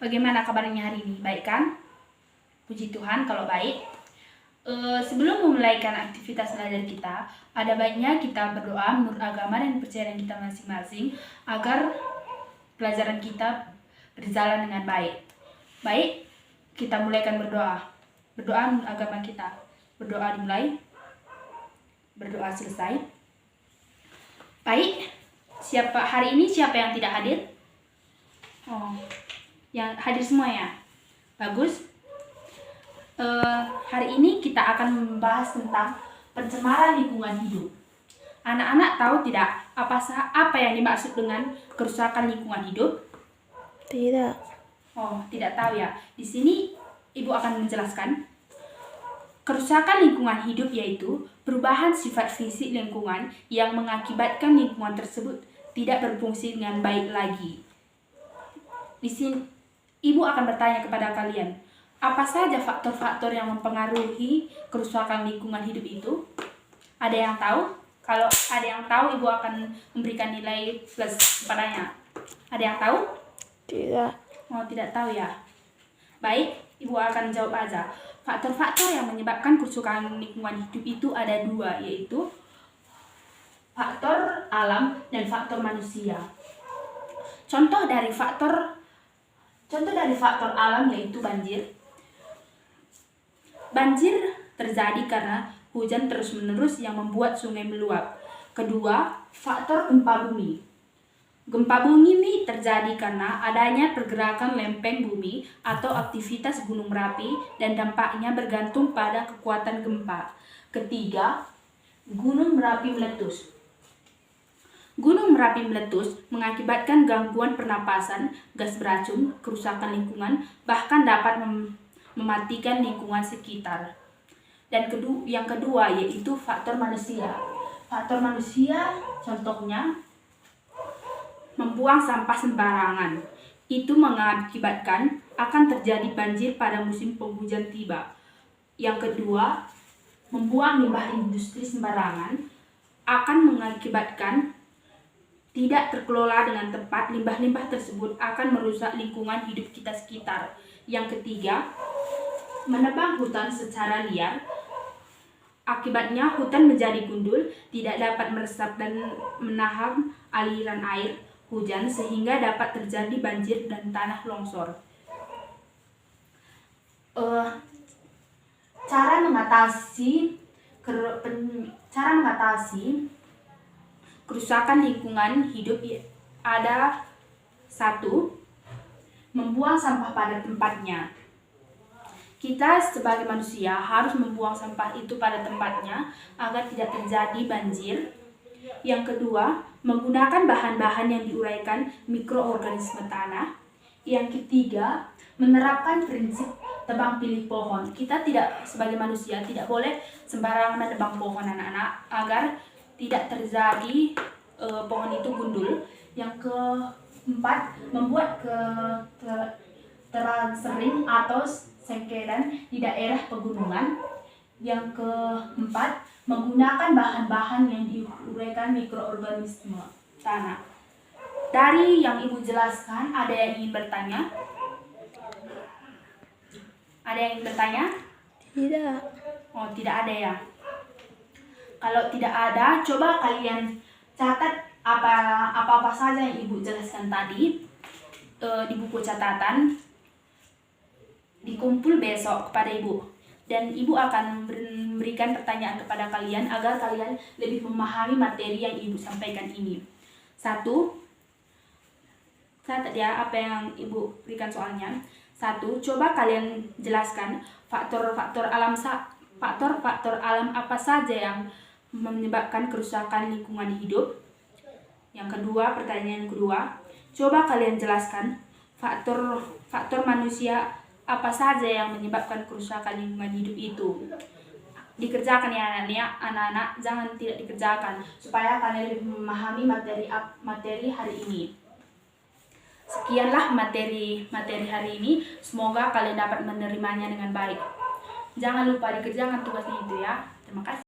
Bagaimana kabarnya hari ini? Baik kan? Puji Tuhan kalau baik. Sebelum memulaikan aktivitas belajar kita, ada baiknya kita berdoa menurut agama dan kepercayaan kita masing-masing agar pelajaran kita berjalan dengan baik. Baik, kita mulaikan berdoa. Berdoa menurut agama kita. Berdoa dimulai. Berdoa selesai. Baik, hari ini siapa yang tidak hadir? Oh, yang hadir semua ya? Bagus. Hari ini kita akan membahas tentang pencemaran lingkungan hidup. Anak-anak tahu tidak apa yang dimaksud dengan kerusakan lingkungan hidup? Tidak. Oh, tidak tahu ya. Di sini Ibu akan menjelaskan. Kerusakan lingkungan hidup yaitu perubahan sifat fisik lingkungan yang mengakibatkan lingkungan tersebut tidak berfungsi dengan baik lagi. Di sini Ibu akan bertanya kepada kalian, apa saja faktor-faktor yang mempengaruhi kerusakan lingkungan hidup itu? Ada yang tahu? Kalau ada yang tahu, Ibu akan memberikan nilai plus kepadanya. Ada yang tahu? Tidak. Oh, tidak tahu ya. Baik, Ibu akan jawab aja. Faktor-faktor yang menyebabkan kerusakan lingkungan hidup itu ada dua, yaitu faktor alam dan faktor manusia. Contoh dari faktor alam yaitu banjir. Banjir terjadi karena hujan terus-menerus yang membuat sungai meluap. Kedua, faktor gempa bumi. Gempa bumi ini terjadi karena adanya pergerakan lempeng bumi atau aktivitas gunung berapi dan dampaknya bergantung pada kekuatan gempa. Ketiga, gunung berapi meletus. Gunung berapi meletus mengakibatkan gangguan pernapasan, gas beracun, kerusakan lingkungan, bahkan dapat mematikan lingkungan sekitar. Dan yang kedua yaitu faktor manusia. Faktor manusia contohnya membuang sampah sembarangan. Itu mengakibatkan akan terjadi banjir pada musim penghujan tiba. Yang kedua, membuang limbah industri sembarangan akan mengakibatkan tidak terkelola dengan tepat, limbah-limbah tersebut akan merusak lingkungan hidup kita sekitar. Yang ketiga, menebang hutan secara liar. Akibatnya hutan menjadi gundul, tidak dapat meresap dan menahan aliran air hujan sehingga dapat terjadi banjir dan tanah longsor. Cara mengatasi kerusakan lingkungan hidup ada: 1. Membuang sampah pada tempatnya. Kita sebagai manusia harus membuang sampah itu pada tempatnya agar tidak terjadi banjir. Yang kedua, menggunakan bahan-bahan yang diuraikan mikroorganisme tanah. Yang ketiga, menerapkan prinsip tebang pilih pohon. Kita sebagai manusia tidak boleh sembarangan menebang pohon anak-anak agar tidak terjadi pohon itu gundul. Yang keempat, membuat keterangan sering atau sengkedan di daerah pegunungan. Yang keempat, menggunakan bahan-bahan yang diuraikan mikroorganisme tanah. Dari yang Ibu jelaskan, ada yang ingin bertanya? Ada yang ingin bertanya? Tidak. Oh, tidak ada ya. Kalau tidak ada, coba kalian catat apa saja yang Ibu jelaskan tadi di buku catatan. Dikumpul besok kepada Ibu. Dan Ibu akan memberikan pertanyaan kepada kalian agar kalian lebih memahami materi yang Ibu sampaikan ini. 1. Catat ya apa yang Ibu berikan soalnya. 1. Coba kalian jelaskan faktor-faktor alam apa saja yang menyebabkan kerusakan lingkungan hidup. Yang kedua, pertanyaan kedua, coba kalian jelaskan faktor manusia apa saja yang menyebabkan kerusakan lingkungan hidup itu. Dikerjakan ya anak-anak, jangan tidak dikerjakan supaya kalian lebih memahami materi hari ini. Sekianlah materi hari ini, semoga kalian dapat menerimanya dengan baik. Jangan lupa dikerjakan tugasnya itu ya. Terima kasih.